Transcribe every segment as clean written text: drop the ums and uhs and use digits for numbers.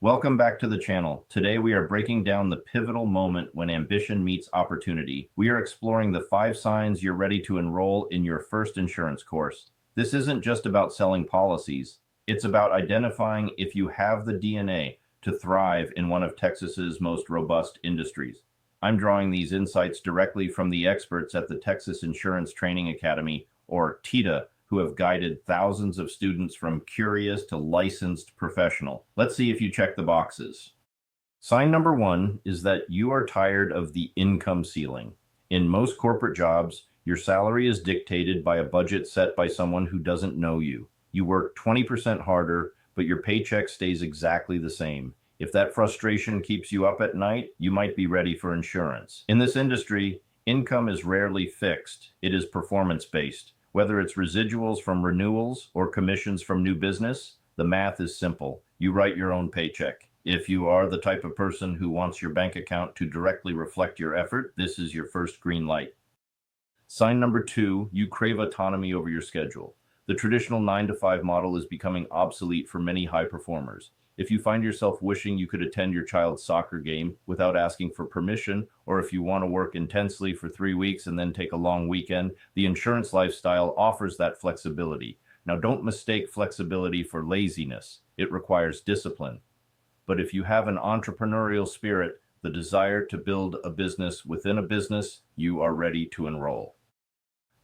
Welcome back to the channel. Today we are breaking down the pivotal moment when ambition meets opportunity. We are exploring the 5 signs you're ready to enroll in your first insurance course. This isn't just about selling policies. It's about identifying if you have the DNA to thrive in one of Texas's most robust industries. I'm drawing these insights directly from the experts at the Texas Insurance Training Academy, or TITA, who have guided thousands of students from curious to licensed professional. Let's see if you check the boxes. Sign number 1 is that you are tired of the income ceiling. In most corporate jobs, your salary is dictated by a budget set by someone who doesn't know you. You work 20% harder, but your paycheck stays exactly the same. If that frustration keeps you up at night, you might be ready for insurance. In this industry, income is rarely fixed. It is performance-based. Whether it's residuals from renewals or commissions from new business, the math is simple. You write your own paycheck. If you are the type of person who wants your bank account to directly reflect your effort, this is your first green light. Sign number 2, you crave autonomy over your schedule. The traditional 9-to-5 model is becoming obsolete for many high performers. If you find yourself wishing you could attend your child's soccer game without asking for permission, or if you want to work intensely for 3 weeks and then take a long weekend, the insurance lifestyle offers that flexibility. Now, don't mistake flexibility for laziness. It requires discipline. But if you have an entrepreneurial spirit, the desire to build a business within a business, you are ready to enroll.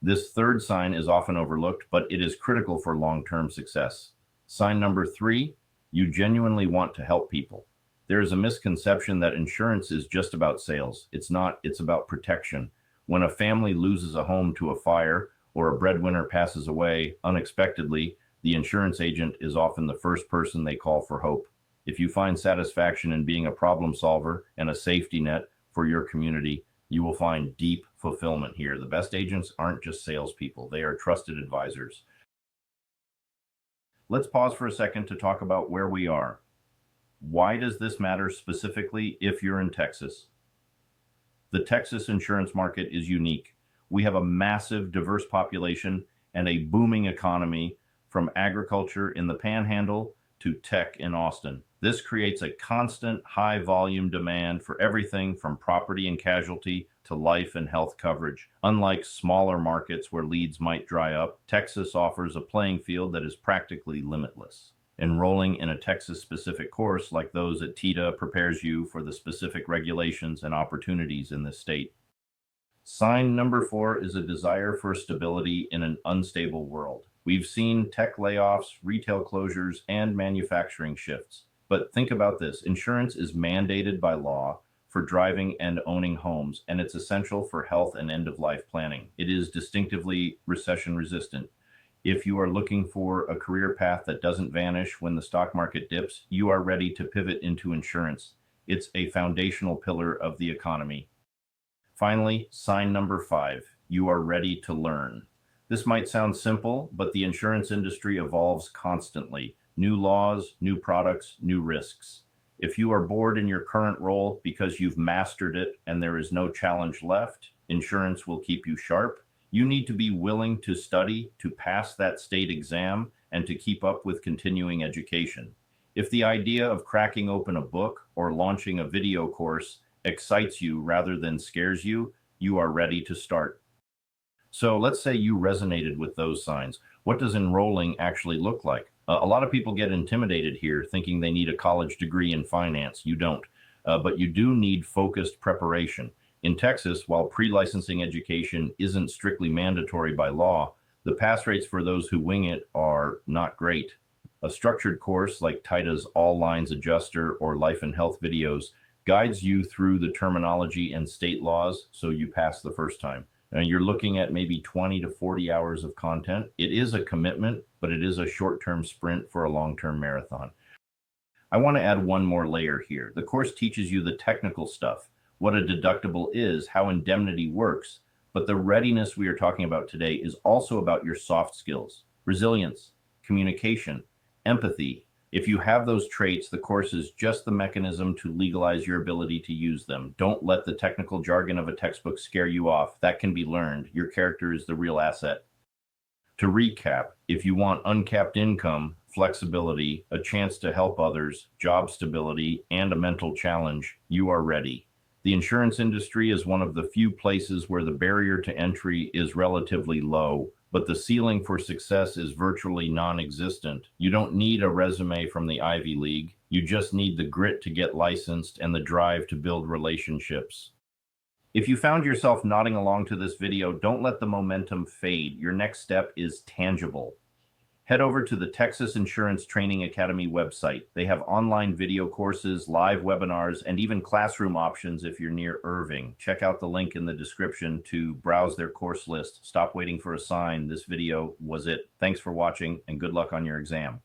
This third sign is often overlooked, but it is critical for long-term success. Sign number 3, you genuinely want to help people. There is a misconception that insurance is just about sales. It's not, it's about protection. When a family loses a home to a fire or a breadwinner passes away unexpectedly, the insurance agent is often the first person they call for hope. If you find satisfaction in being a problem solver and a safety net for your community, you will find deep fulfillment here. The best agents aren't just salespeople, they are trusted advisors. Let's pause for a second to talk about where we are. Why does this matter specifically if you're in Texas? The Texas insurance market is unique. We have a massive, diverse population and a booming economy, from agriculture in the Panhandle to tech in Austin. This creates a constant high volume demand for everything from property and casualty to life and health coverage. Unlike smaller markets where leads might dry up, Texas offers a playing field that is practically limitless. Enrolling in a Texas-specific course like those at TITA prepares you for the specific regulations and opportunities in this state. Sign number 4 is a desire for stability in an unstable world. We've seen tech layoffs, retail closures, and manufacturing shifts. But think about this. Insurance is mandated by law for driving and owning homes, and it's essential for health and end-of-life planning. It is distinctively recession-resistant. If you are looking for a career path that doesn't vanish when the stock market dips, you are ready to pivot into insurance. It's a foundational pillar of the economy. Finally, sign number 5, you are ready to learn. This might sound simple, but the insurance industry evolves constantly. New laws, new products, new risks. If you are bored in your current role because you've mastered it and there is no challenge left, insurance will keep you sharp. You need to be willing to study, to pass that state exam, and to keep up with continuing education. If the idea of cracking open a book or launching a video course excites you rather than scares you, you are ready to start. So let's say you resonated with those signs. What does enrolling actually look like? A lot of people get intimidated here, thinking they need a college degree in finance. You don't, but you do need focused preparation. In Texas, while pre-licensing education isn't strictly mandatory by law, the pass rates for those who wing it are not great. A structured course like TITA's All Lines Adjuster or Life and Health videos guides you through the terminology and state laws so you pass the first time. Now, you're looking at maybe 20 to 40 hours of content. It is a commitment, but it is a short-term sprint for a long-term marathon. I want to add one more layer here. The course teaches you the technical stuff, what a deductible is, how indemnity works, but the readiness we are talking about today is also about your soft skills, resilience, communication, empathy. If you have those traits, the course is just the mechanism to legalize your ability to use them. Don't let the technical jargon of a textbook scare you off. That can be learned. Your character is the real asset. To recap, if you want uncapped income, flexibility, a chance to help others, job stability, and a mental challenge, you are ready. The insurance industry is one of the few places where the barrier to entry is relatively low, but the ceiling for success is virtually non-existent. You don't need a resume from the Ivy League. You just need the grit to get licensed and the drive to build relationships. If you found yourself nodding along to this video, don't let the momentum fade. Your next step is tangible. Head over to the Texas Insurance Training Academy website. They have online video courses, live webinars, and even classroom options if you're near Irving. Check out the link in the description to browse their course list. Stop waiting for a sign. This video was it. Thanks for watching, and good luck on your exam.